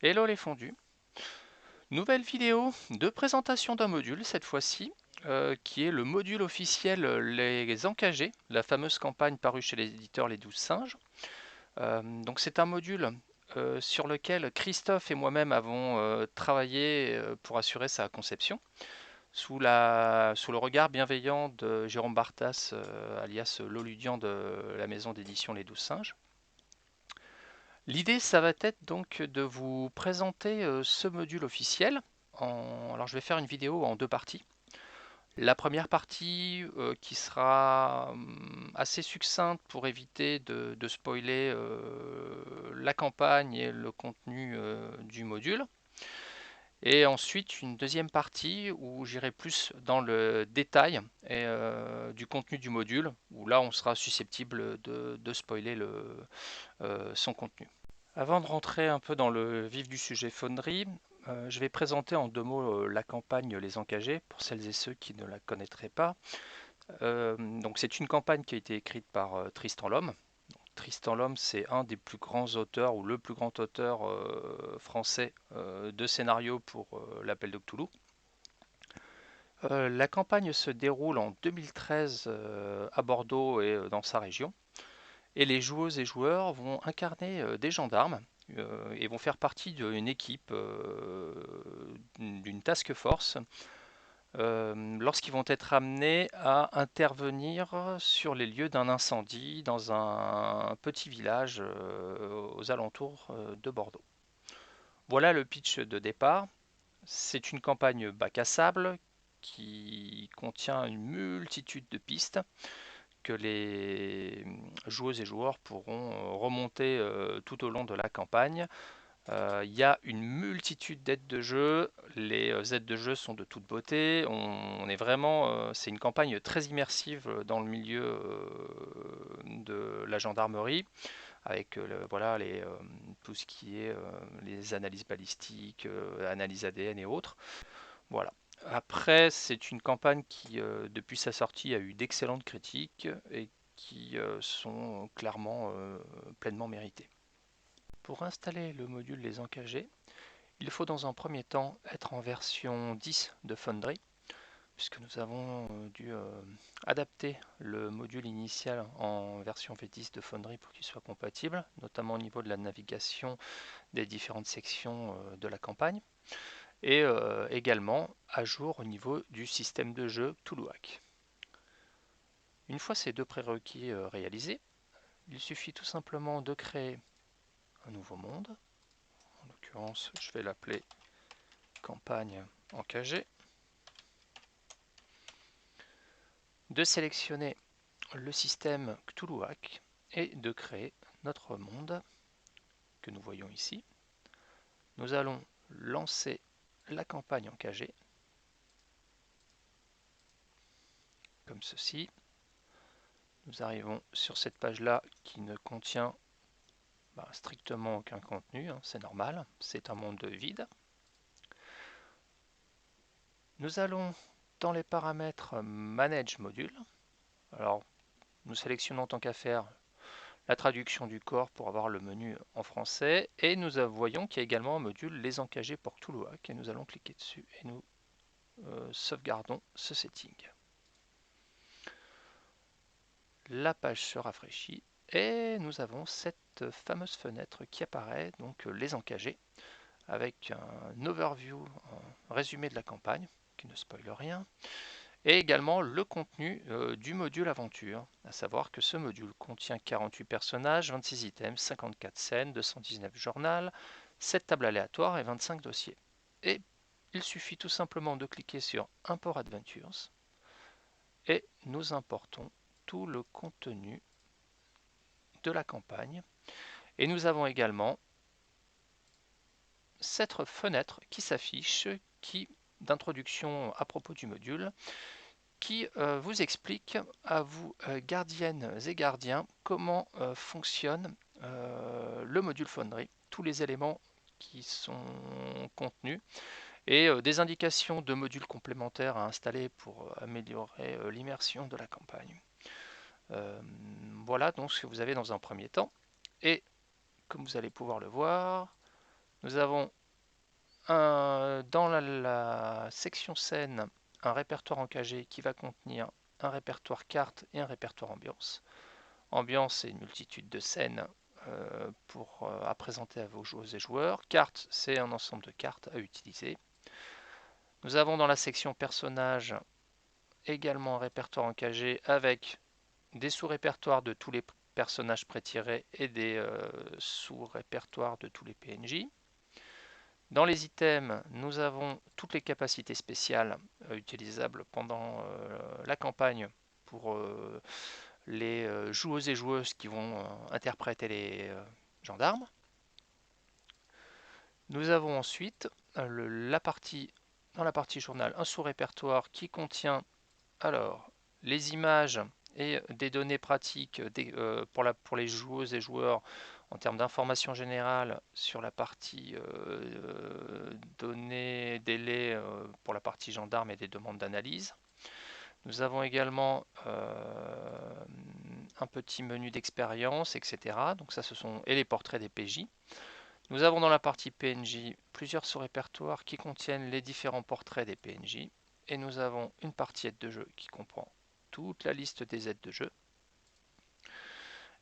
Hello les fondus. Nouvelle vidéo de présentation d'un module cette fois-ci, qui est le module officiel Les Encagés, la fameuse campagne parue chez les éditeurs Les 12 Singes. Donc c'est un module sur lequel Christophe et moi-même avons travaillé pour assurer sa conception, sous le regard bienveillant de Jérôme Bartas, alias Loludian de la maison d'édition Les 12 Singes. L'idée, ça va être donc de vous présenter ce module officiel. Alors je vais faire une vidéo en deux parties. La première partie qui sera assez succincte pour éviter de spoiler la campagne et le contenu du module. Et ensuite une deuxième partie où j'irai plus dans le détail du contenu du module, où là on sera susceptible de spoiler son contenu. Avant de rentrer un peu dans le vif du sujet Foundry, je vais présenter en deux mots la campagne Les Encagés, pour celles et ceux qui ne la connaîtraient pas. Donc c'est une campagne qui a été écrite par Tristan Lhomme. Tristan Lhomme, c'est un des plus grands auteurs, ou le plus grand auteur français de scénarios pour l'Appel de Cthulhu. La campagne se déroule en 2013 à Bordeaux et dans sa région. Et les joueuses et joueurs vont incarner des gendarmes et vont faire partie d'une équipe, d'une task force, lorsqu'ils vont être amenés à intervenir sur les lieux d'un incendie dans un petit village aux alentours de Bordeaux. Voilà le pitch de départ. C'est une campagne bac à sable qui contient une multitude de pistes que les joueuses et joueurs pourront remonter tout au long de la campagne. Il y a une multitude d'aides de jeu, les aides de jeu sont de toute beauté, on est vraiment, c'est une campagne très immersive dans le milieu de la gendarmerie, avec voilà, tout ce qui est les analyses balistiques, analyses ADN et autres. Voilà. Après, c'est une campagne qui, depuis sa sortie, a eu d'excellentes critiques et qui sont clairement pleinement méritées. Pour installer le module Les Encagés, il faut dans un premier temps être en version 10 de Foundry, puisque nous avons dû adapter le module initial en version V10 de Foundry pour qu'il soit compatible, notamment au niveau de la navigation des différentes sections de la campagne, et également à jour au niveau du système de jeu Cthulhuac. Une fois ces deux prérequis réalisés, il suffit tout simplement de créer un nouveau monde. En l'occurrence, je vais l'appeler campagne encagée. De sélectionner le système Cthulhuac et de créer notre monde que nous voyons ici. Nous allons lancer la campagne encagée comme ceci. Nous arrivons sur cette page-là qui ne contient strictement aucun contenu, hein, c'est normal, c'est un monde vide. Nous allons dans les paramètres Manage Module. Alors, nous sélectionnons tant qu'à faire la traduction du corps pour avoir le menu en français et nous voyons qu'il y a également un module Les Encagés pour Cthulhuac et nous allons cliquer dessus et nous sauvegardons ce setting. La page se rafraîchit et nous avons cette fameuse fenêtre qui apparaît, donc Les Encagés, avec un overview, un résumé de la campagne qui ne spoile rien, et également le contenu du module aventure, à savoir que ce module contient 48 personnages, 26 items, 54 scènes, 219 journaux, 7 tables aléatoires et 25 dossiers. Et il suffit tout simplement de cliquer sur Import Adventures et nous importons tout le contenu de la campagne. Et nous avons également cette fenêtre qui s'affiche, d'introduction à propos du module, qui vous explique à vous, gardiennes et gardiens, comment fonctionne le module Foundry, tous les éléments qui sont contenus, et des indications de modules complémentaires à installer pour améliorer l'immersion de la campagne. Voilà donc ce que vous avez dans un premier temps, et comme vous allez pouvoir le voir, Nous avons dans la section scène un répertoire encagé qui va contenir un répertoire carte et un répertoire ambiance. Ambiance, c'est une multitude de scènes à présenter à vos joueuses et joueurs. Carte, c'est un ensemble de cartes à utiliser. Nous avons dans la section personnages également un répertoire encagé avec des sous-répertoires de tous les personnages pré-tirés et des sous-répertoires de tous les PNJ. Dans les items, nous avons toutes les capacités spéciales utilisables pendant la campagne pour les joueuses et joueuses qui vont interpréter les gendarmes. Nous avons ensuite dans la partie journal un sous-répertoire qui contient alors les images et des données pratiques pour les joueuses et joueurs en termes d'informations générales sur la partie données, délais pour la partie gendarme et des demandes d'analyse. Nous avons également un petit menu d'expérience, etc. Donc ça, ce sont et les portraits des PJ. Nous avons dans la partie PNJ plusieurs sous-répertoires qui contiennent les différents portraits des PNJ. Et nous avons une partie aide de jeu qui comprend toute la liste des aides de jeu.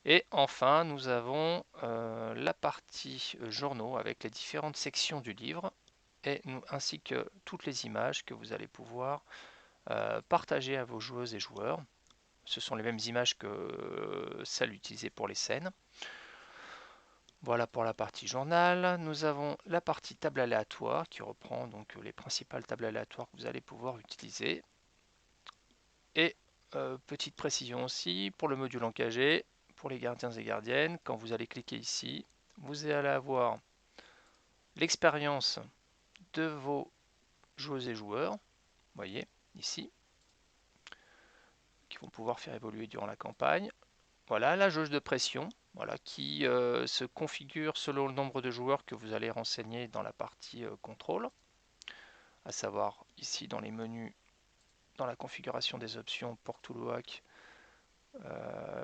Et enfin, nous avons la partie journaux avec les différentes sections du livre ainsi que toutes les images que vous allez pouvoir partager à vos joueuses et joueurs. Ce sont les mêmes images que celles utilisées pour les scènes. Voilà pour la partie journal. Nous avons la partie table aléatoire qui reprend donc les principales tables aléatoires que vous allez pouvoir utiliser. Et petite précision aussi, pour le module encagé, pour les gardiens et gardiennes, quand vous allez cliquer ici, vous allez avoir l'expérience de vos joueuses et joueurs, vous voyez ici, qui vont pouvoir faire évoluer durant la campagne. Voilà la jauge de pression, voilà, qui se configure selon le nombre de joueurs que vous allez renseigner dans la partie contrôle, à savoir ici dans les menus, dans la configuration des options pour Toulouac.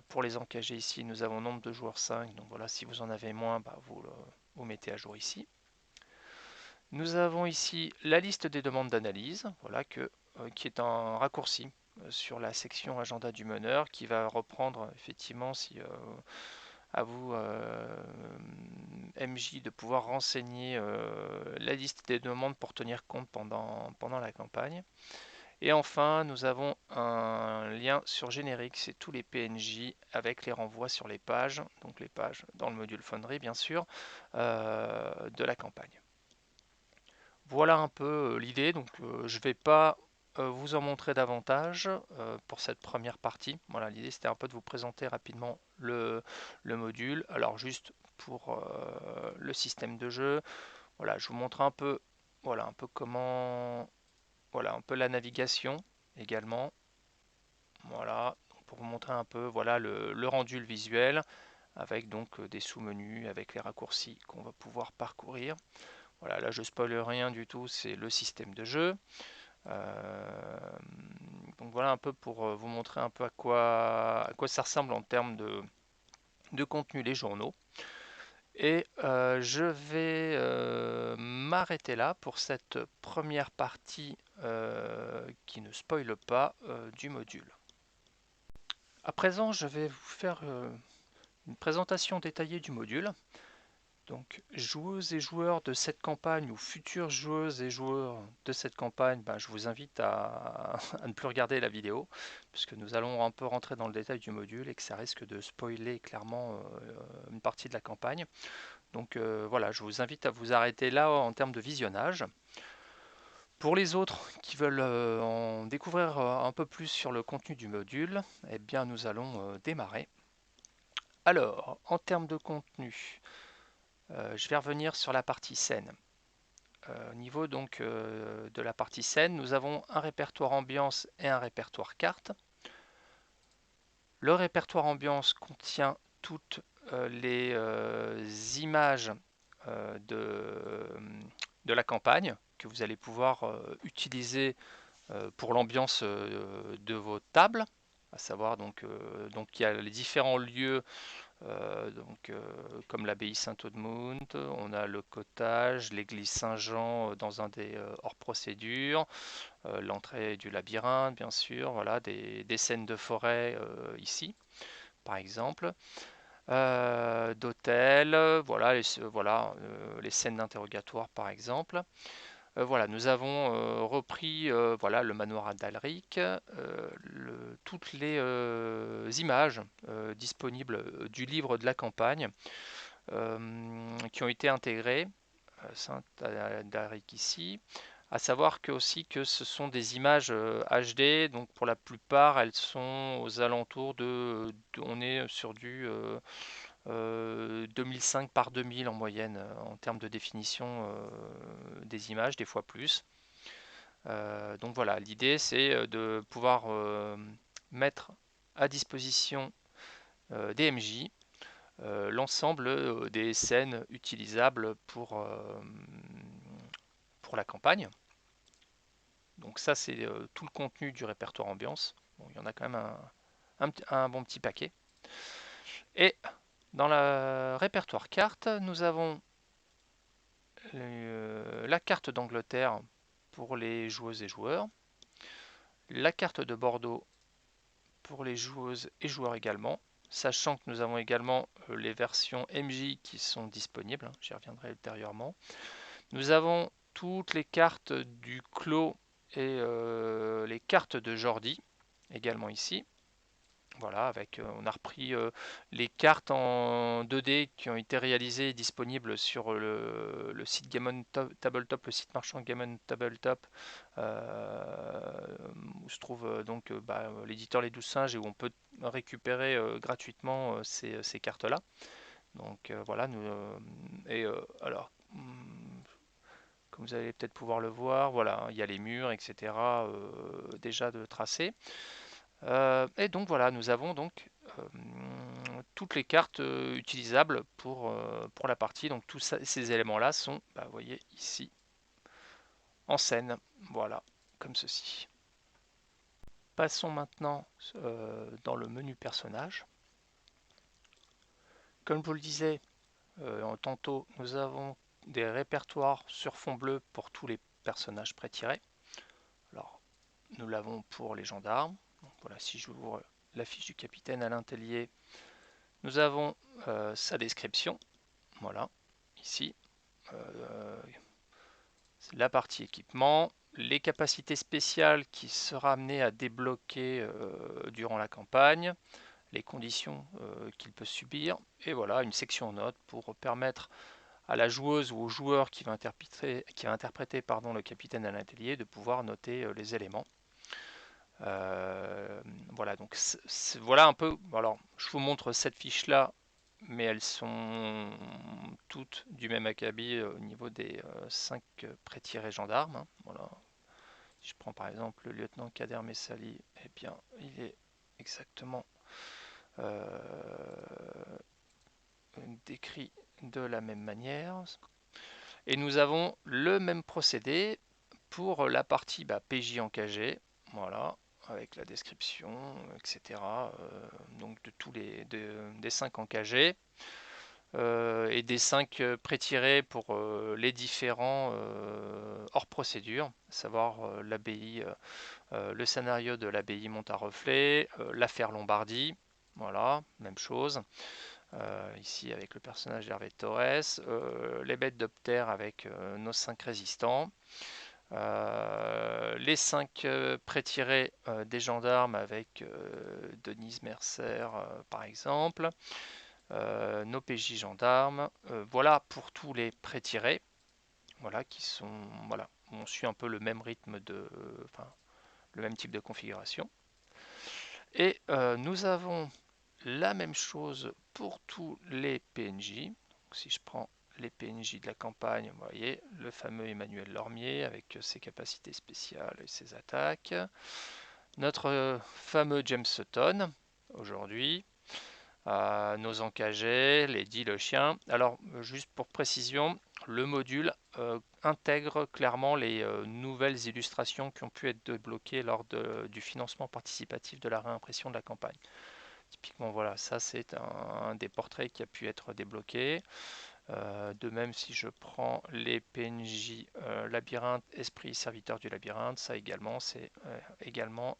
Pour les encagés ici, nous avons nombre de joueurs 5, donc voilà, si vous en avez moins, vous mettez à jour ici. Nous avons ici la liste des demandes d'analyse, voilà, qui est un raccourci sur la section agenda du meneur, qui va reprendre effectivement si à vous MJ de pouvoir renseigner la liste des demandes pour tenir compte pendant la campagne. Et enfin, nous avons un lien sur générique, c'est tous les PNJ avec les renvois sur les pages, donc les pages dans le module Foundry bien sûr, de la campagne. Voilà un peu l'idée, donc je ne vais pas vous en montrer davantage pour cette première partie. Voilà, l'idée c'était un peu de vous présenter rapidement le module. Alors juste pour le système de jeu, voilà, je vous montre un peu, voilà, un peu comment, voilà, un peu la navigation également. Voilà, pour vous montrer un peu, voilà le rendu, le visuel, avec donc des sous-menus, avec les raccourcis qu'on va pouvoir parcourir. Voilà, là je spoil rien du tout, c'est le système de jeu. Donc voilà un peu pour vous montrer un peu à quoi ça ressemble en termes de contenu les journaux. Et je vais m'arrêter là pour cette première partie qui ne spoile pas du module. À présent, je vais vous faire une présentation détaillée du module. Donc, joueuses et joueurs de cette campagne ou futures joueuses et joueurs de cette campagne, je vous invite à ne plus regarder la vidéo puisque nous allons un peu rentrer dans le détail du module et que ça risque de spoiler clairement une partie de la campagne. Donc voilà, je vous invite à vous arrêter là en termes de visionnage. Pour les autres qui veulent en découvrir un peu plus sur le contenu du module, eh bien nous allons démarrer. Alors, en termes de contenu, je vais revenir sur la partie scène. Au niveau donc de la partie scène, nous avons un répertoire ambiance et un répertoire carte. Le répertoire ambiance contient toutes les images de la campagne que vous allez pouvoir utiliser pour l'ambiance de vos tables, à savoir donc il y a les différents lieux comme l'abbaye Saint-Audemount, on a le cottage, l'église Saint-Jean dans un des hors procédure, l'entrée du labyrinthe, bien sûr, voilà, des scènes de forêt ici, par exemple, d'hôtels, voilà, les scènes d'interrogatoire, par exemple. Voilà, nous avons repris voilà, le manoir d'Alric, toutes les images disponibles du livre de la campagne qui ont été intégrées, Saint-Alric ici, à savoir que aussi que ce sont des images HD, donc pour la plupart elles sont aux alentours on est sur du 2005 par 2000 en moyenne en termes de définition des images, des fois plus. Donc voilà, l'idée c'est de pouvoir mettre à disposition des MJ l'ensemble des scènes utilisables pour la campagne. Donc ça c'est tout le contenu du répertoire ambiance. Bon, il y en a quand même un bon petit paquet. Et dans le répertoire carte, nous avons la carte d'Angleterre pour les joueuses et joueurs, la carte de Bordeaux pour les joueuses et joueurs également, sachant que nous avons également les versions MJ qui sont disponibles, j'y reviendrai ultérieurement. Nous avons toutes les cartes du clos et les cartes de Jordi également ici. Voilà, on a repris les cartes en 2D qui ont été réalisées et disponibles sur le site Game on Tabletop, le site marchand Game on Tabletop, où se trouve l'éditeur Les 12 Singes et où on peut récupérer gratuitement ces cartes-là. Donc voilà, alors, comme vous allez peut-être pouvoir le voir, voilà, il y a les murs, etc. Déjà de tracés. Et donc voilà, nous avons donc toutes les cartes utilisables pour la partie. Donc tous ces éléments-là sont, vous voyez ici, en scène. Voilà, comme ceci. Passons maintenant dans le menu personnage. Comme je vous le disais tantôt, nous avons des répertoires sur fond bleu pour tous les personnages pré-tirés. Alors, nous l'avons pour les gendarmes. Donc, voilà, si j'ouvre la fiche du capitaine Alain Tellier, nous avons sa description. Voilà, ici. La partie équipement, les capacités spéciales qui sera amené à débloquer durant la campagne, les conditions qu'il peut subir, et voilà une section notes pour permettre à la joueuse ou au joueur qui va interpréter le capitaine à l'atelier de pouvoir noter les éléments. Voilà, donc voilà un peu. Alors, je vous montre cette fiche là, mais elles sont toutes du même acabit au niveau des 5 pré-tirés gendarmes. Hein, voilà. Si je prends par exemple le lieutenant Kader Messali, eh bien, il est exactement décrit de la même manière. Et nous avons le même procédé pour la partie PJ en KG, voilà, avec la description, etc. Donc de tous des 5 en KG. Et des 5 pré-tirés pour les différents hors procédure, à savoir l'abbaye, le scénario de l'abbaye Montareflet, l'affaire Lombardie, voilà, même chose. Ici avec le personnage d'Hervé Torres, les bêtes d'Optère avec nos 5 résistants, les 5 pré-tirés des gendarmes avec Denise Mercer par exemple, nos PJ gendarmes, voilà pour tous les pré-tirés, voilà qui sont, voilà, on suit un peu le même rythme le même type de configuration. Et nous avons la même chose pour tous les PNJ. Donc, si je prends les PNJ de la campagne, vous voyez le fameux Emmanuel Lormier avec ses capacités spéciales et ses attaques. Notre fameux James Sutton aujourd'hui. Nos encagés, les 10 le chien. Alors, juste pour précision, le module intègre clairement les nouvelles illustrations qui ont pu être débloquées lors du financement participatif de la réimpression de la campagne. Typiquement, voilà, ça c'est un des portraits qui a pu être débloqué. De même, si je prends les PNJ labyrinthe, esprit, serviteur du labyrinthe, ça également, c'est également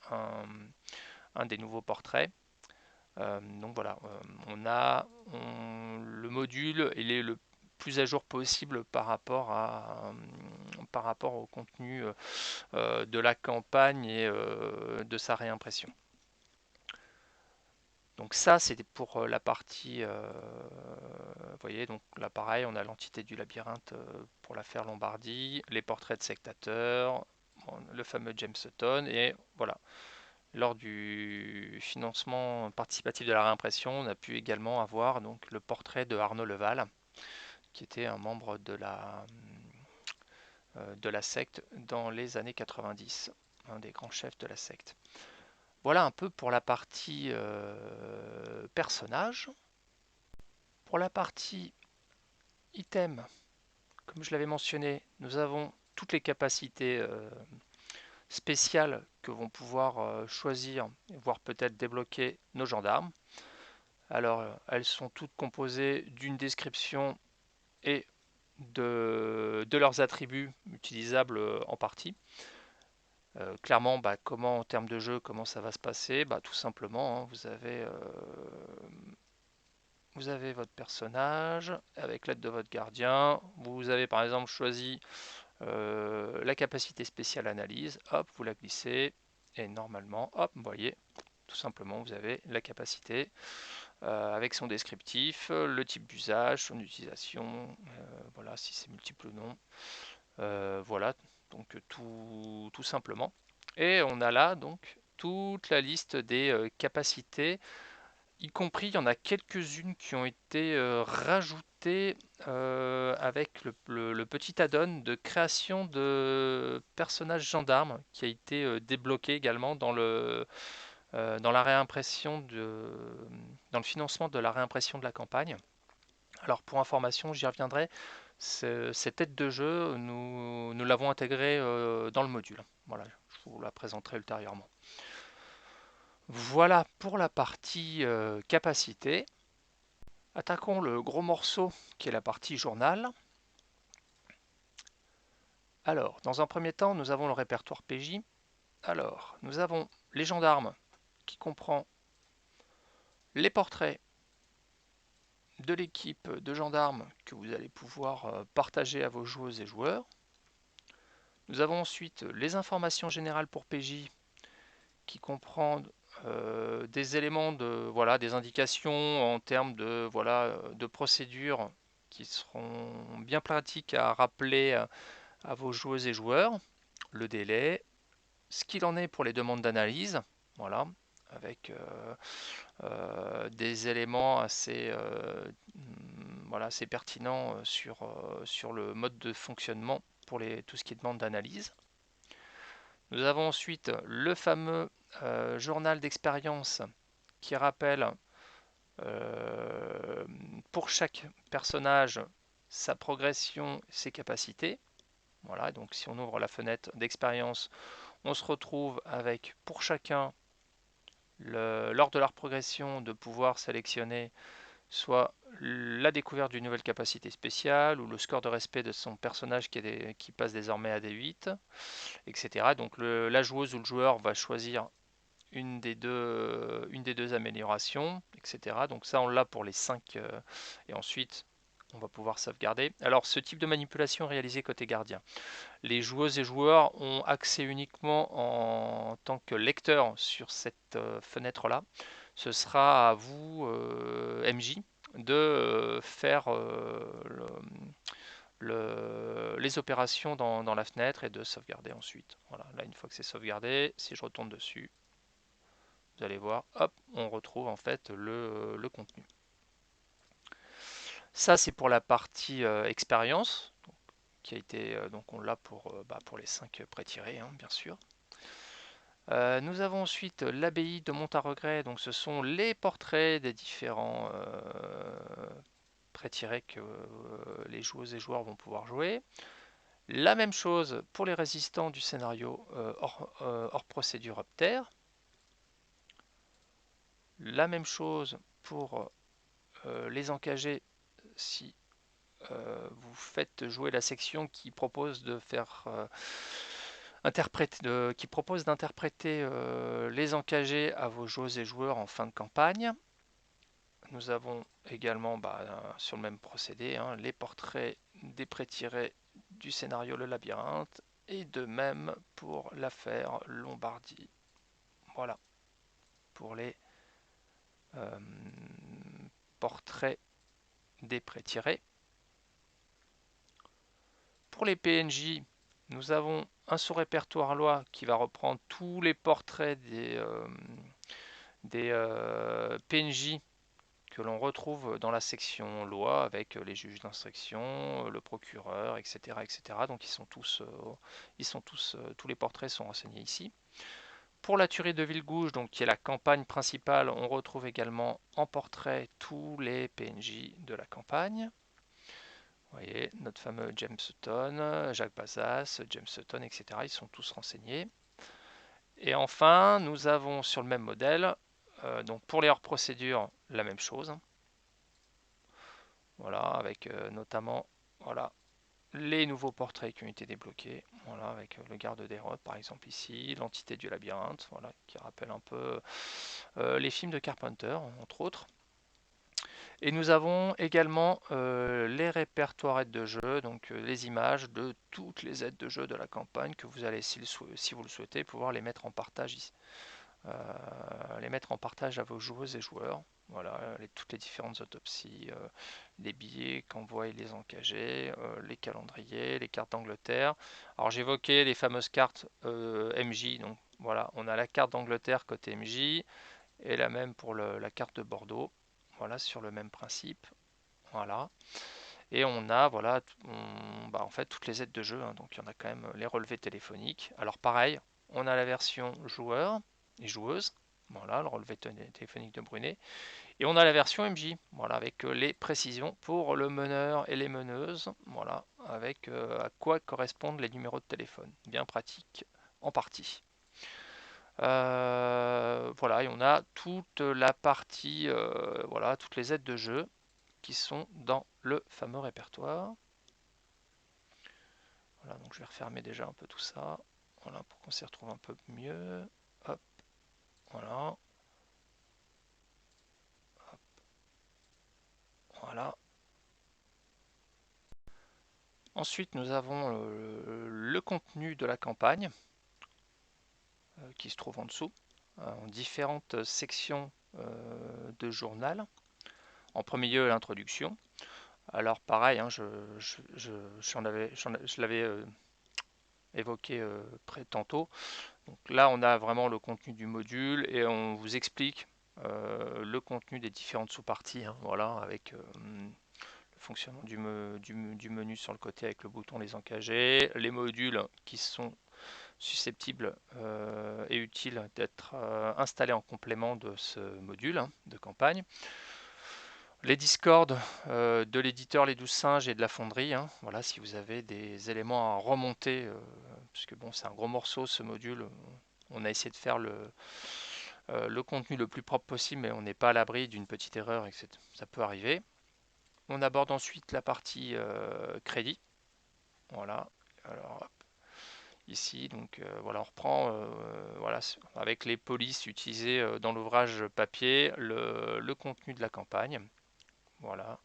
un des nouveaux portraits. Donc voilà, le module, il est le plus à jour possible par rapport au contenu de la campagne et de sa réimpression. Donc ça, c'était pour la partie, vous voyez, donc là pareil, on a l'entité du labyrinthe pour l'affaire Lombardie, les portraits de sectateurs, bon, le fameux Jameson, et voilà. Lors du financement participatif de la réimpression, on a pu également avoir donc le portrait de Arnaud Leval, qui était un membre de la secte dans les années 90, un des grands chefs de la secte. Voilà un peu pour la partie personnage. Pour la partie item, comme je l'avais mentionné, nous avons toutes les capacités spéciales que vont pouvoir choisir, voire peut-être débloquer nos gendarmes. Alors, elles sont toutes composées d'une description et de leurs attributs utilisables en partie. Clairement, comment en termes de jeu, comment ça va se passer? Tout simplement, hein, vous avez votre personnage avec l'aide de votre gardien. Vous avez par exemple choisi la capacité spéciale analyse. Hop, vous la glissez et normalement, hop, vous voyez, tout simplement, vous avez la capacité avec son descriptif, le type d'usage, son utilisation, voilà, si c'est multiple ou non. Voilà, donc tout simplement. Et on a là donc toute la liste des capacités, y compris il y en a quelques-unes qui ont été rajoutées avec le petit add-on de création de personnages gendarmes qui a été débloqué également dans la réimpression dans le financement de la réimpression de la campagne. Alors pour information, j'y reviendrai, cette aide de jeu, nous l'avons intégrée dans le module. Voilà, je vous la présenterai ultérieurement. Voilà pour la partie capacité. Attaquons le gros morceau qui est la partie journal. Alors, dans un premier temps, nous avons le répertoire PJ. Alors, nous avons les gendarmes qui comprend les portraits de l'équipe de gendarmes que vous allez pouvoir partager à vos joueuses et joueurs. Nous avons ensuite les informations générales pour PJ qui comprend des éléments voilà, des indications en termes de, voilà, de procédures qui seront bien pratiques à rappeler à vos joueuses et joueurs, le délai, ce qu'il en est pour les demandes d'analyse, voilà, avec des éléments voilà, assez pertinents sur le mode de fonctionnement pour tout ce qui est demande d'analyse. Nous avons ensuite le fameux journal d'expérience qui rappelle pour chaque personnage sa progression, ses capacités. Voilà, donc si on ouvre la fenêtre d'expérience, on se retrouve avec pour chacun, lors de leur progression, de pouvoir sélectionner soit la découverte d'une nouvelle capacité spéciale ou le score de respect de son personnage qui passe désormais à D8, etc. Donc la joueuse ou le joueur va choisir une des deux améliorations, etc. Donc ça, on l'a pour les 5, et ensuite, on va pouvoir sauvegarder. Alors, ce type de manipulation est réalisé côté gardien. Les joueuses et joueurs ont accès uniquement en tant que lecteur sur cette fenêtre-là. Ce sera à vous, MJ, de faire les opérations dans la fenêtre et de sauvegarder ensuite. Voilà, là, une fois que c'est sauvegardé, si je retourne dessus, vous allez voir, hop, on retrouve en fait le contenu. Ça, c'est pour la partie expérience, qui a été, donc on l'a pour les 5 pré-tirés, hein, bien sûr. Nous avons ensuite l'abbaye de Montaregret, donc ce sont les portraits des différents pré-tirés que les joueuses et joueurs vont pouvoir jouer. La même chose pour les résistants du scénario hors procédure Opter. La même chose pour les encagés si vous faites jouer la section qui propose de faire qui propose d'interpréter les encagés à vos joueuses et joueurs en fin de campagne. Nous avons également sur le même procédé hein, les portraits des pré-tirés du scénario Le Labyrinthe et de même pour l'affaire Lombardie. Voilà pour les euh, portraits des pré-tirés. Pour les PNJ, nous avons un sous-répertoire loi qui va reprendre tous les portraits des PNJ que l'on retrouve dans la section loi avec les juges d'instruction, le procureur, etc., etc. Donc tous les portraits sont renseignés ici. Pour la tuerie de Villegouge, donc qui est la campagne principale, on retrouve également en portrait tous les PNJ de la campagne. Vous voyez, notre fameux James Sutton, Jacques Bazas, James Sutton, etc. Ils sont tous renseignés. Et enfin, nous avons sur le même modèle, donc pour les hors-procédures, la même chose. Voilà, avec notamment voilà, les nouveaux portraits qui ont été débloqués. Voilà, avec le garde des Rots par exemple ici, l'entité du labyrinthe, voilà, qui rappelle un peu les films de Carpenter, entre autres. Et nous avons également les répertoires aides de jeu, donc les images de toutes les aides de jeu de la campagne que vous allez, si vous le souhaitez, pouvoir les mettre en partage ici. Les mettre en partage à vos joueuses et joueurs. Voilà, toutes les différentes autopsies, les billets qu'envoient les encagés, les calendriers, les cartes d'Angleterre. Alors j'évoquais les fameuses cartes MJ, donc voilà, on a la carte d'Angleterre côté MJ et la même pour la carte de Bordeaux. Voilà, sur le même principe. Voilà. Et on a, voilà, en fait, toutes les aides de jeu. Hein, donc il y en a quand même les relevés téléphoniques. Alors pareil, on a la version joueur et joueuse. Voilà, le relevé téléphonique de Brunet. Et on a la version MJ, voilà, avec les précisions pour le meneur et les meneuses. Voilà, avec à quoi correspondent les numéros de téléphone. Bien pratique en partie. Voilà, et on a toute la partie, voilà, toutes les aides de jeu qui sont dans le fameux répertoire. Voilà, donc je vais refermer déjà un peu tout ça. Voilà, pour qu'on s'y retrouve un peu mieux. Hop, voilà. Hop, voilà. Ensuite, nous avons le contenu de la campagne qui se trouve en dessous, en différentes sections de journal. En premier lieu, l'introduction. Alors pareil, hein, je l'avais évoqué tantôt. Donc là, on a vraiment le contenu du module et on vous explique le contenu des différentes sous-parties. Hein, voilà, avec le fonctionnement du menu sur le côté avec le bouton les encagés, les modules qui sont susceptibles et utiles d'être installés en complément de ce module hein, de campagne. Les Discord de l'éditeur Les 12 Singes et de la Fonderie, hein, voilà, si vous avez des éléments à remonter, puisque bon, c'est un gros morceau ce module, on a essayé de faire le contenu le plus propre possible, mais on n'est pas à l'abri d'une petite erreur et que ça peut arriver. On aborde ensuite la partie crédit, voilà, alors hop, ici, donc voilà, on reprend voilà, avec les polices utilisées dans l'ouvrage papier, le contenu de la campagne, voilà.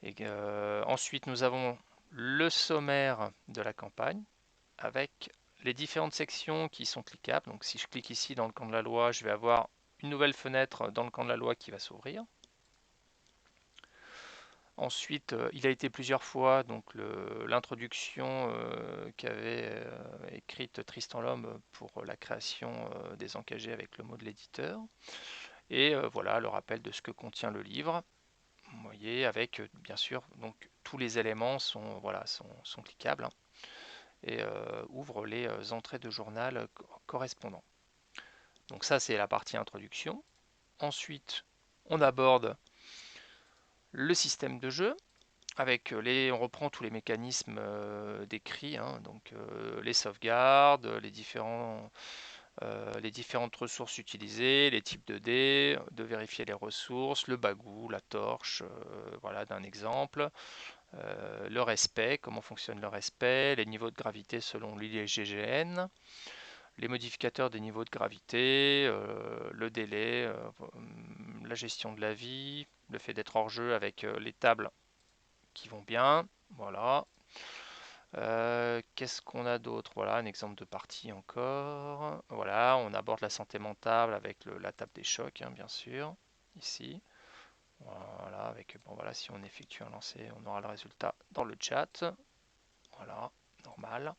Et ensuite, nous avons le sommaire de la campagne avec les différentes sections qui sont cliquables. Donc si je clique ici dans le camp de la loi, je vais avoir une nouvelle fenêtre dans le camp de la loi qui va s'ouvrir. Ensuite, il a été plusieurs fois donc l'introduction qu'avait écrite Tristan Lhomme pour la création des encagés avec le mot de l'éditeur. Et voilà le rappel de ce que contient le livre. Vous voyez, avec bien sûr, donc tous les éléments sont, voilà, sont cliquables hein, et ouvrent les entrées de journal correspondant. Donc ça, c'est la partie introduction. Ensuite, on aborde le système de jeu avec on reprend tous les mécanismes décrits, hein, donc les sauvegardes, les différents les différentes ressources utilisées, les types de dés, de vérifier les ressources, le bagou, la torche, voilà d'un exemple, le respect, comment fonctionne le respect, les niveaux de gravité selon l'IGGN, les modificateurs des niveaux de gravité, le délai, la gestion de la vie, le fait d'être hors jeu avec les tables qui vont bien, voilà. Qu'est-ce qu'on a d'autre? Voilà, un exemple de partie encore. Voilà, on aborde la santé mentale avec la table des chocs, hein, bien sûr, ici. Voilà, avec, bon voilà, si on effectue un lancer, on aura le résultat dans le chat. Voilà, normal.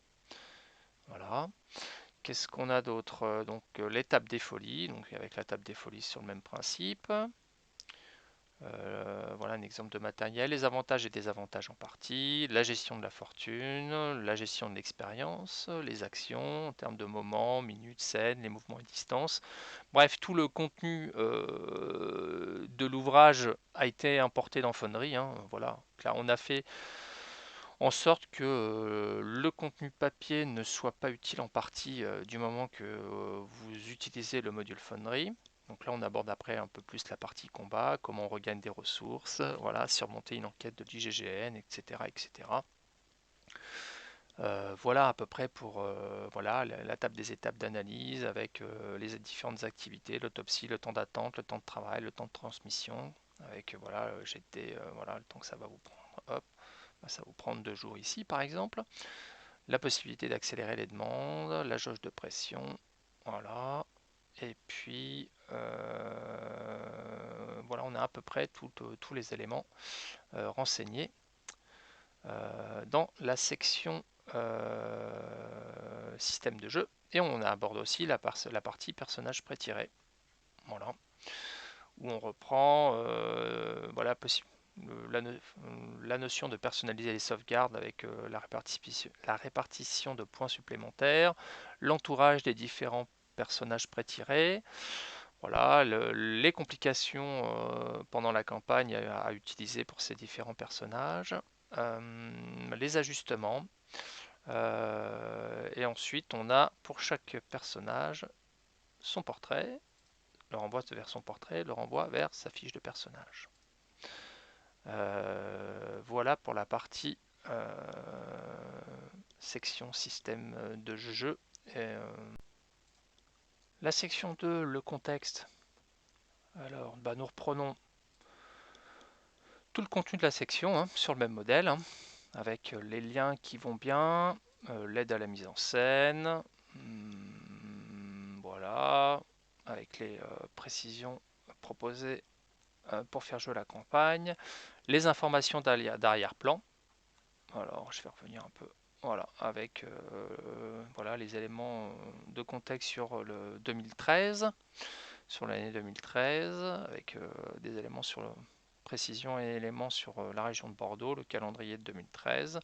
Voilà. Qu'est-ce qu'on a d'autre? Donc l'étape des folies, donc avec la table des folies sur le même principe. Voilà un exemple de matériel, les avantages et désavantages en partie, la gestion de la fortune, la gestion de l'expérience, les actions en termes de moments, minutes, scènes, les mouvements et distances. Bref, tout le contenu de l'ouvrage a été importé dans Foundry, hein, voilà. Là, on a fait en sorte que le contenu papier ne soit pas utile en partie du moment que vous utilisez le module Foundry. Donc là, on aborde après un peu plus la partie combat, comment on regagne des ressources, voilà, surmonter une enquête de l'IGGN, etc., etc. Voilà à peu près pour voilà, la table des étapes d'analyse avec les différentes activités, l'autopsie, le temps d'attente, le temps de travail, le temps de transmission, avec voilà, GT, voilà, le temps que ça va vous prendre. Hop, ça va vous prendre 2 jours ici par exemple. La possibilité d'accélérer les demandes, la jauge de pression, voilà. Et puis voilà, on a à peu près tous les éléments renseignés dans la section système de jeu. Et on aborde aussi la partie personnage pré-tiré. Voilà. Où on reprend voilà, la notion de personnaliser les sauvegardes avec la répartition de points supplémentaires, l'entourage des différents personnages pré-tirés, voilà, les complications pendant la campagne à utiliser pour ces différents personnages, les ajustements, et ensuite on a pour chaque personnage son portrait, le renvoi vers son portrait, le renvoi vers sa fiche de personnage. Voilà pour la partie section système de jeu. La section 2, le contexte. Alors, bah, nous reprenons tout le contenu de la section hein, sur le même modèle, hein, avec les liens qui vont bien, l'aide à la mise en scène, voilà, avec les précisions proposées pour faire jouer la campagne, les informations d'arrière-plan. Alors, je vais revenir un peu. Voilà, avec voilà, les éléments de contexte sur le 2013, sur l'année 2013, avec des éléments sur précision et éléments sur la région de Bordeaux, le calendrier de 2013,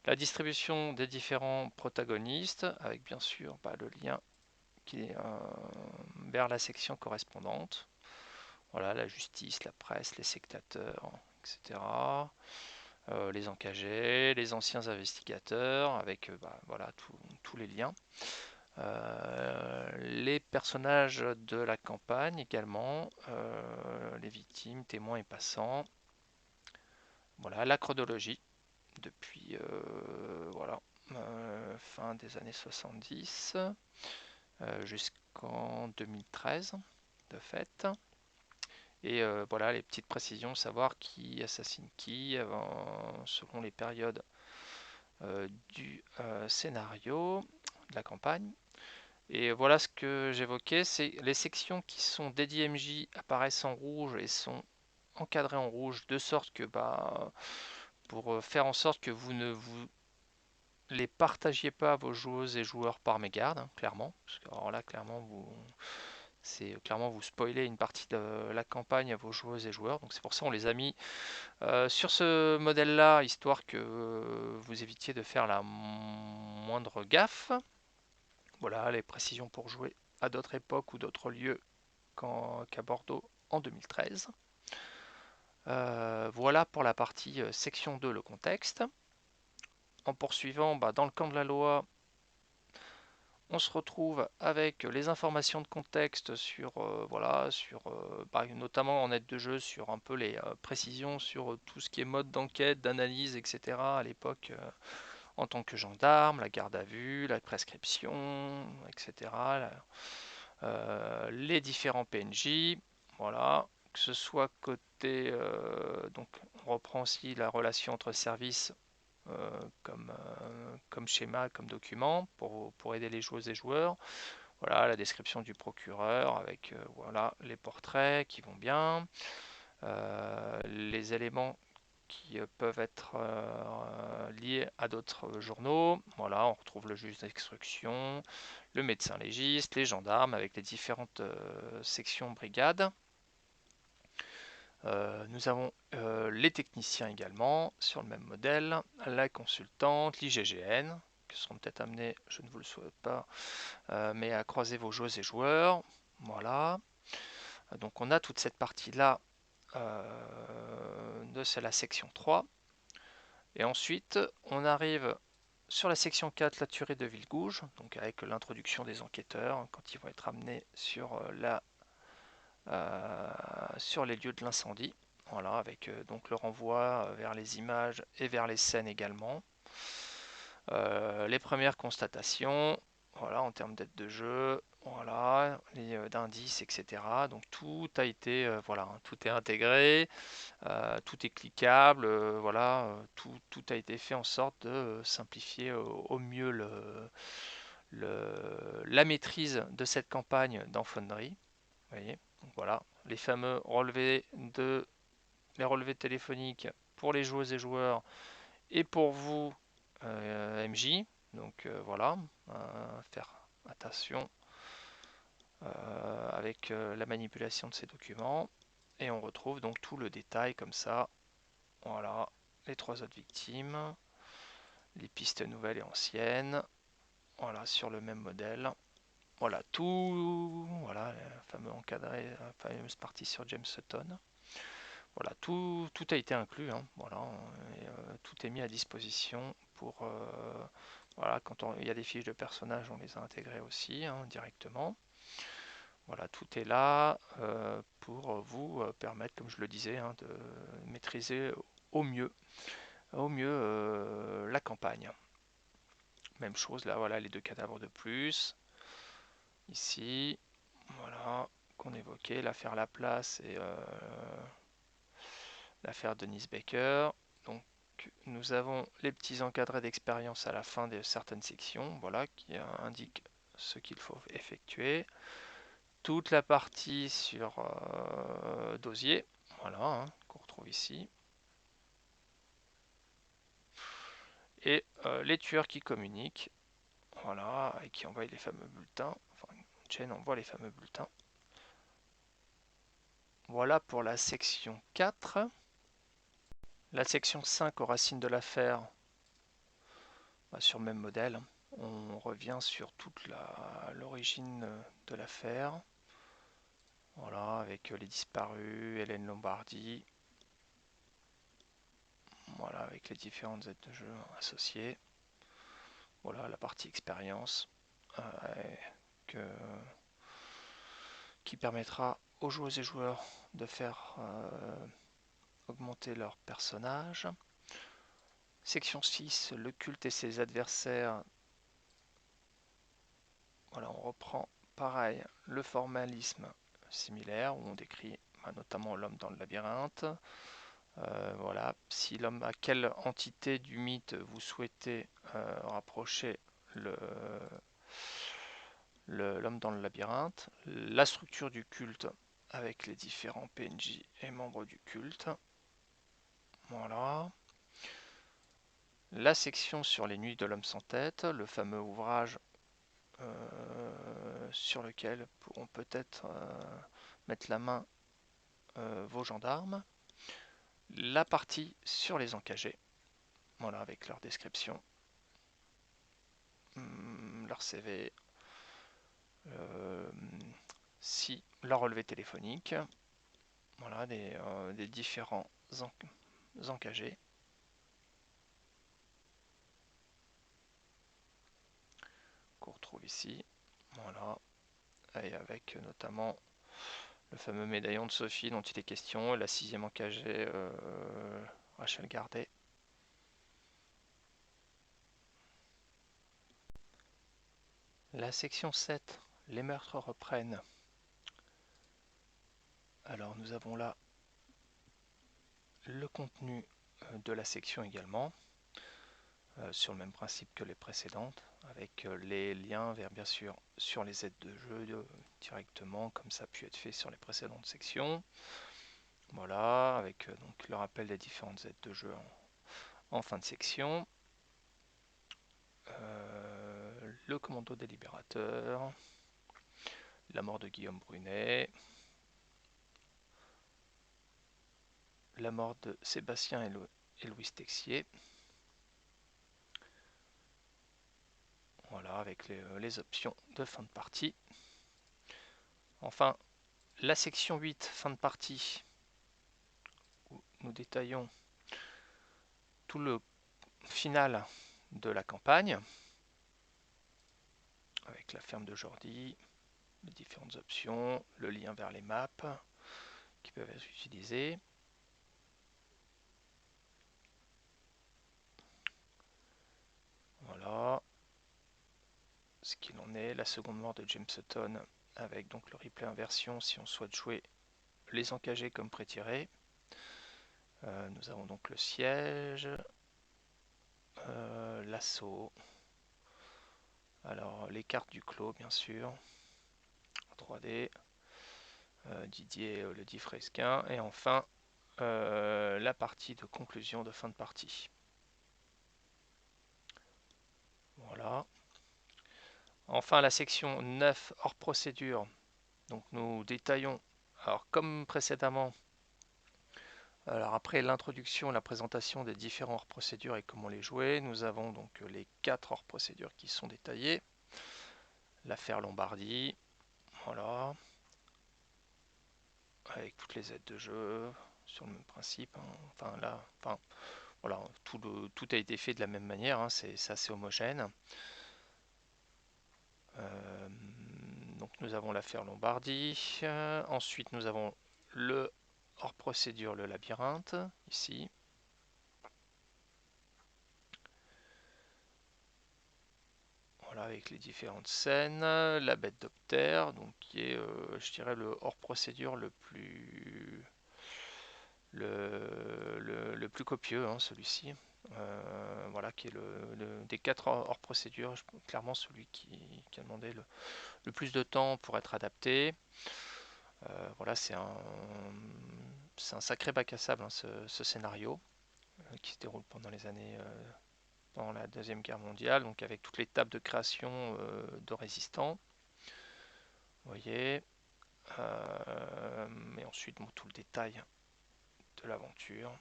la distribution des différents protagonistes, avec bien sûr bah, le lien qui est vers la section correspondante. Voilà, la justice, la presse, les sectateurs, etc. Les engagés, les anciens investigateurs, avec bah, voilà, tous les liens. Les personnages de la campagne également, les victimes, témoins et passants. Voilà, la chronologie depuis voilà, fin des années 70 jusqu'en 2013 de fait. Et voilà les petites précisions, savoir qui assassine qui selon les périodes du scénario de la campagne. Et voilà ce que j'évoquais, c'est les sections qui sont dédiées MJ apparaissent en rouge et sont encadrées en rouge de sorte que bah, pour faire en sorte que vous ne vous les partagiez pas à vos joueuses et joueurs par mégarde, hein, clairement. Parce que alors là, clairement, vous spoilez une partie de la campagne à vos joueuses et joueurs. Donc c'est pour ça on les a mis sur ce modèle-là, histoire que vous évitiez de faire la moindre gaffe. Voilà les précisions pour jouer à d'autres époques ou d'autres lieux qu'à Bordeaux en 2013. Voilà pour la partie section 2, le contexte. En poursuivant, bah, dans le camp de la loi, on se retrouve avec les informations de contexte sur, voilà, notamment en aide de jeu, sur un peu les précisions sur tout ce qui est mode d'enquête, d'analyse, etc. à l'époque en tant que gendarme, la garde à vue, la prescription, etc. Les différents PNJ, voilà, que ce soit côté, donc on reprend aussi la relation entre services comme schéma, comme document pour aider les joueuses et joueurs. Voilà, la description du procureur avec voilà, les portraits qui vont bien, les éléments qui peuvent être liés à d'autres journaux. Voilà, on retrouve le juge d'instruction, le médecin légiste, les gendarmes avec les différentes sections brigades. Nous avons les techniciens également sur le même modèle, la consultante, l'IGGN, qui seront peut-être amenés, je ne vous le souhaite pas, mais à croiser vos joueuses et joueurs. Voilà. Donc on a toute cette partie-là de la section 3. Et ensuite, on arrive sur la section 4, la tuerie de Villegouge, donc avec l'introduction des enquêteurs quand ils vont être amenés sur les lieux de l'incendie. Voilà, avec donc le renvoi vers les images et vers les scènes également. Les premières constatations, voilà, en termes d'aide de jeu, voilà, d'indices, etc. Donc tout a été, voilà, tout est intégré, tout est cliquable, voilà, tout a été fait en sorte de simplifier au mieux la maîtrise de cette campagne dans Foundry. Vous voyez, donc voilà, les fameux les relevés téléphoniques pour les joueuses et joueurs et pour vous, MJ. Donc voilà, faire attention avec la manipulation de ces documents. Et on retrouve donc tout le détail comme ça. Voilà, les 3 autres victimes, les pistes nouvelles et anciennes. Voilà, sur le même modèle. Voilà, tout, voilà, le fameux encadré, la fameuse partie sur James Sutton. Voilà, tout a été inclus, hein, voilà, et, tout est mis à disposition pour, voilà, quand il y a des fiches de personnages, on les a intégrées aussi, hein, directement. Voilà, tout est là pour vous permettre, comme je le disais, hein, de maîtriser au mieux, la campagne. Même chose là, voilà, les 2 cadavres de plus. Ici, voilà, qu'on évoquait, l'affaire Laplace et l'affaire Denise Baker. Donc nous avons les petits encadrés d'expérience à la fin de certaines sections, voilà, qui indiquent ce qu'il faut effectuer. Toute la partie sur dosier, voilà, hein, qu'on retrouve ici. Et les tueurs qui communiquent, voilà, et qui envoient les fameux bulletins. Enfin, Jen envoie les fameux bulletins. Voilà pour la section 4. La section 5 aux racines de l'affaire, sur le même modèle. On revient sur toute l'origine de l'affaire. Voilà, avec les disparus, Hélène Lombardi. Voilà, avec les différentes aides de jeu associées. Voilà, la partie expérience qui permettra aux joueuses et joueurs de faire augmenter leur personnage. Section 6, le culte et ses adversaires. Voilà, on reprend pareil le formalisme similaire où on décrit notamment l'homme dans le labyrinthe. Voilà, si l'homme, à quelle entité du mythe vous souhaitez rapprocher l'homme dans le labyrinthe, la structure du culte avec les différents PNJ et membres du culte. Voilà. La section sur les nuits de l'homme sans tête, le fameux ouvrage sur lequel pourront peut-être mettre la main vos gendarmes. La partie sur les encagés, voilà, avec leur description, leur CV, si leur relevé téléphonique, voilà, des différents encagés. qu'on retrouve ici. Voilà. Et avec notamment le fameux médaillon de Sophie dont il est question, et la 6e engagée Rachel Gardet. La section 7, les meurtres reprennent. Alors nous avons là le contenu de la section également, sur le même principe que les précédentes, avec les liens vers bien sûr sur les aides de jeu directement, comme ça a pu être fait sur les précédentes sections. Voilà, avec donc le rappel des différentes aides de jeu en fin de section. Le commando des libérateurs, la mort de Guillaume Brunet, la mort de Sébastien et Louis Texier. Voilà, avec les options de fin de partie. Enfin, la section 8, fin de partie, où nous détaillons tout le final de la campagne, avec la ferme de Jordi, les différentes options, le lien vers les maps qui peuvent être utilisées. Voilà ce qu'il en est, la seconde mort de James Sutton, avec donc le replay inversion si on souhaite jouer les engagés comme pré-tirés. Nous avons donc le siège, l'assaut, alors les cartes du clos bien sûr, en 3D, Didier le dit Fresquin, et enfin la partie de conclusion de fin de partie. Voilà. Enfin la section 9 hors procédure, donc nous détaillons, alors comme précédemment, alors après l'introduction, la présentation des différents hors procédures et comment les jouer, nous avons donc les 4 hors procédures qui sont détaillés. L'affaire Lombardie, voilà, avec toutes les aides de jeu, sur le même principe, hein. Enfin là, enfin voilà, tout a été fait de la même manière, hein, c'est assez homogène. Donc nous avons l'affaire Lombardie, ensuite nous avons le hors procédure, le labyrinthe, ici. Voilà, avec les différentes scènes, la bête d'Opter, donc qui est, je dirais, le hors procédure le plus copieux, hein, celui-ci. Voilà, qui est des 4 hors procédure, clairement celui qui a demandé le plus de temps pour être adapté. Voilà, c'est un sacré bac à sable, hein, ce scénario, qui se déroule pendant la Deuxième Guerre mondiale, donc avec toutes les tables de création de résistants. Vous voyez. Et ensuite, bon, tout le détail de l'aventure.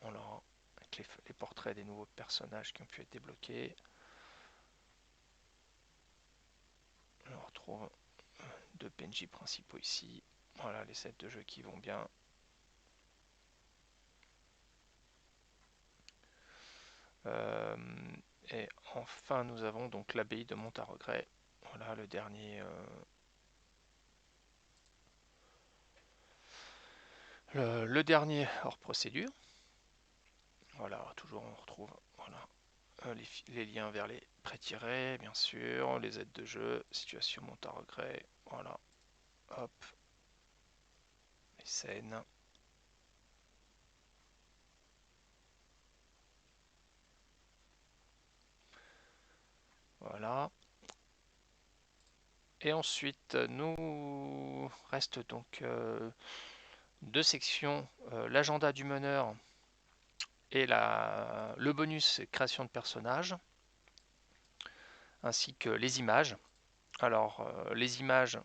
Alors, avec les portraits des nouveaux personnages qui ont pu être débloqués. On retrouve deux PNJ principaux ici. Voilà les sets de jeu qui vont bien. Et enfin, nous avons donc l'abbaye de Montaregret. Voilà le dernier. Le dernier hors procédure. Voilà, toujours on retrouve voilà, les liens vers les pré-tirés, bien sûr, les aides de jeu, situation Montaregret. Voilà, hop, les scènes. Voilà. Et ensuite, nous reste donc deux sections, l'agenda du meneur et le bonus création de personnages, ainsi que les images. Alors, les images,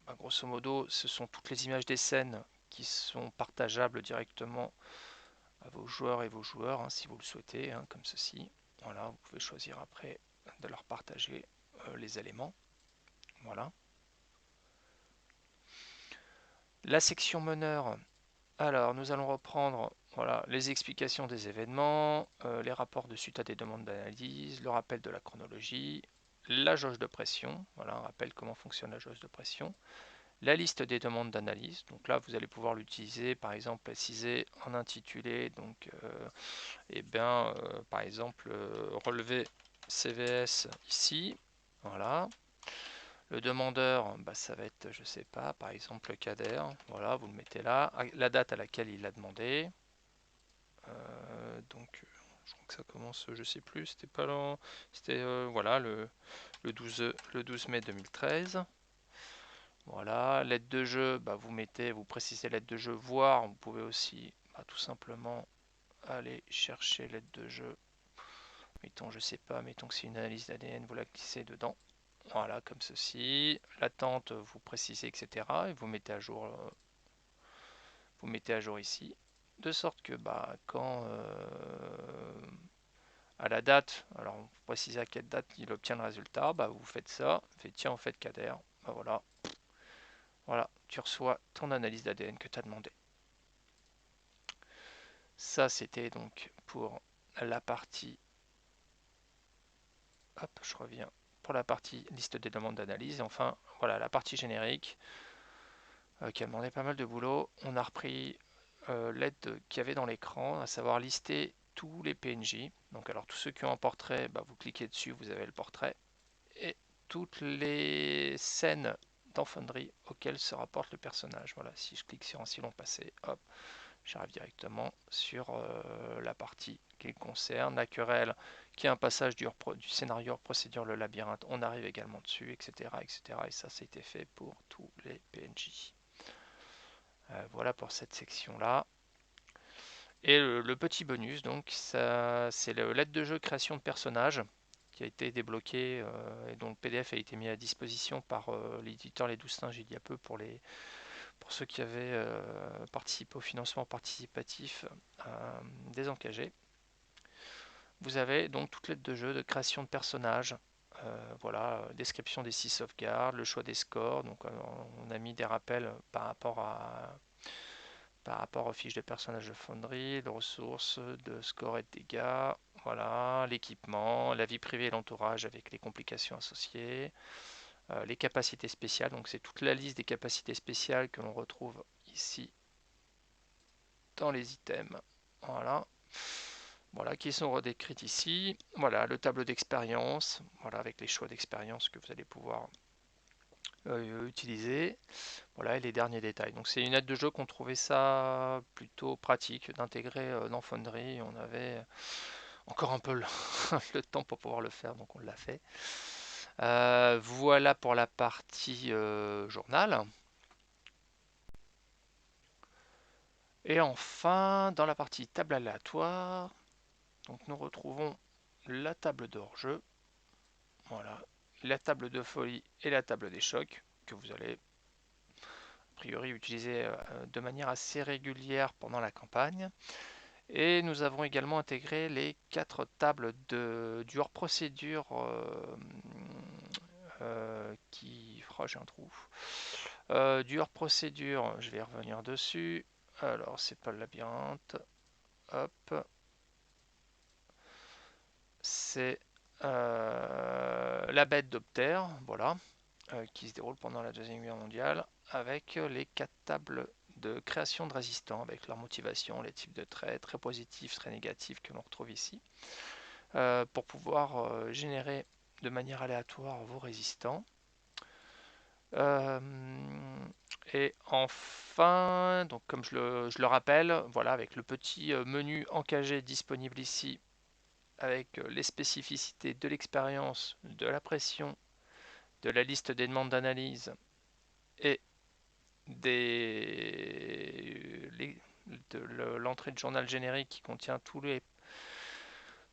bah, grosso modo, ce sont toutes les images des scènes qui sont partageables directement à vos joueurs et vos joueurs, hein, si vous le souhaitez, hein, comme ceci. Voilà, vous pouvez choisir après de leur partager les éléments. Voilà. La section meneur, alors nous allons reprendre voilà, les explications des événements, les rapports de suite à des demandes d'analyse, le rappel de la chronologie, la jauge de pression, voilà un rappel comment fonctionne la jauge de pression, la liste des demandes d'analyse, donc là vous allez pouvoir l'utiliser par exemple préciser en intitulé, donc par exemple relevé CVS ici, voilà. Le demandeur, bah, ça va être, je sais pas, par exemple le CADER, voilà, vous le mettez là, la date à laquelle il l'a demandé. Je crois que ça commence, je sais plus, c'était pas là, c'était voilà le 12 mai 2013. Voilà, l'aide de jeu, bah, vous précisez l'aide de jeu, voire vous pouvez aussi bah, tout simplement aller chercher l'aide de jeu. Mettons, je sais pas, mettons que c'est une analyse d'ADN, vous la glissez dedans. Voilà, comme ceci. L'attente, vous précisez, etc. Et vous mettez à jour ici. De sorte que bah, quand à la date, alors vous précisez à quelle date il obtient le résultat, bah, vous faites ça, vous faites tiens, on fait CADER, bah, voilà. Voilà, tu reçois ton analyse d'ADN que tu as demandé. Ça, c'était donc pour la partie. Hop, je reviens pour la partie liste des demandes d'analyse. Et enfin, voilà, la partie générique qui a demandé pas mal de boulot. On a repris l'aide qu'il y avait dans l'écran, à savoir lister tous les PNJ. Donc, alors, tous ceux qui ont un portrait, bah, vous cliquez dessus, vous avez le portrait. Et toutes les scènes dans Foundry auxquelles se rapporte le personnage. Voilà, si je clique sur un si long passé, hop, j'arrive directement sur la partie qui concerne la querelle, qui est un passage du scénario procédure le labyrinthe. On arrive également dessus, etc., etc. Et ça, c'était fait pour tous les PNJ. Voilà pour cette section-là. Et le petit bonus, donc, c'est l'aide de jeu création de personnages qui a été débloqué et dont le PDF a été mis à disposition par l'éditeur Les 12 Singes il y a peu pour ceux qui avaient participé au financement participatif des Encagés. Vous avez donc toute l'aide de jeu de création de personnages, voilà, description des 6 sauvegardes, le choix des scores, donc on a mis des rappels par rapport aux fiches de personnages de Foundry, de ressources, de score et de dégâts, voilà, l'équipement, la vie privée et l'entourage avec les complications associées, les capacités spéciales, donc c'est toute la liste des capacités spéciales que l'on retrouve ici dans les items, voilà. Voilà, qui sont redécrites ici. Voilà, le tableau d'expérience, voilà, avec les choix d'expérience que vous allez pouvoir utiliser. Voilà, et les derniers détails. Donc c'est une aide de jeu qu'on trouvait ça plutôt pratique d'intégrer dans Foundry. On avait encore un peu le temps pour pouvoir le faire, donc on l'a fait. Voilà pour la partie journal. Et enfin, dans la partie table aléatoire, donc nous retrouvons la table de hors-jeu. Voilà, la table de folie et la table des chocs que vous allez a priori utiliser de manière assez régulière pendant la campagne. Et nous avons également intégré les 4 tables du hors procédure qui. Oh, j'ai un trou. Du hors procédure, je vais revenir dessus. Alors, c'est pas le labyrinthe. Hop. C'est la bête d'Optère, voilà, qui se déroule pendant la Deuxième Guerre mondiale, avec les 4 tables de création de résistants, avec leur motivation, les types de traits, très positifs, très négatifs que l'on retrouve ici, pour pouvoir générer de manière aléatoire vos résistants. Et enfin, donc comme je le rappelle, voilà, avec le petit menu encagé disponible ici, avec les spécificités de l'expérience, de la pression, de la liste des demandes d'analyse et de l'entrée de journal générique qui contient tous les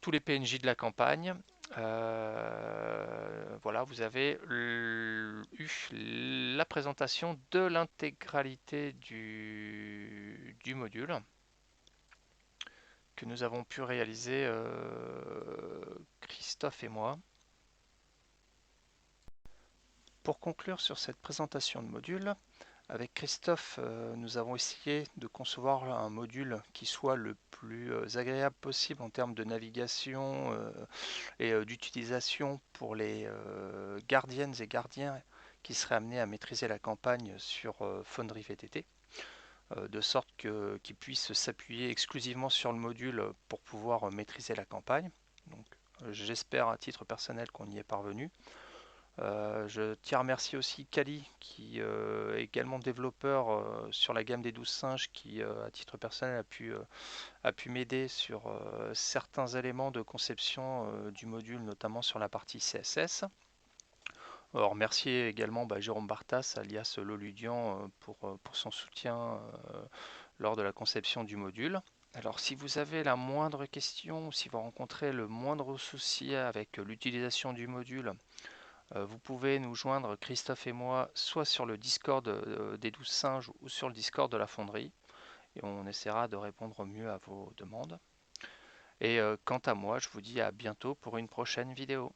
PNJ de la campagne. Voilà, vous avez eu la présentation de l'intégralité du module que nous avons pu réaliser Christophe et moi. Pour conclure sur cette présentation de module, Avec Christophe, nous avons essayé de concevoir un module qui soit le plus agréable possible en termes de navigation et d'utilisation pour les gardiennes et gardiens qui seraient amenés à maîtriser la campagne sur Foundry VTT, de sorte qu'ils puissent s'appuyer exclusivement sur le module pour pouvoir maîtriser la campagne. Donc, j'espère à titre personnel qu'on y est parvenu. Je tiens à remercier aussi Kali, qui est également développeur sur la gamme des 12 singes, qui à titre personnel a pu m'aider sur certains éléments de conception du module, notamment sur la partie CSS. Remercier également Jérôme Bartas, alias Loludian, pour son soutien lors de la conception du module. Alors si vous avez la moindre question, si vous rencontrez le moindre souci avec l'utilisation du module, vous pouvez nous joindre, Christophe et moi, soit sur le Discord des 12 singes ou sur le Discord de la fonderie, et on essaiera de répondre au mieux à vos demandes. Et quant à moi, je vous dis à bientôt pour une prochaine vidéo.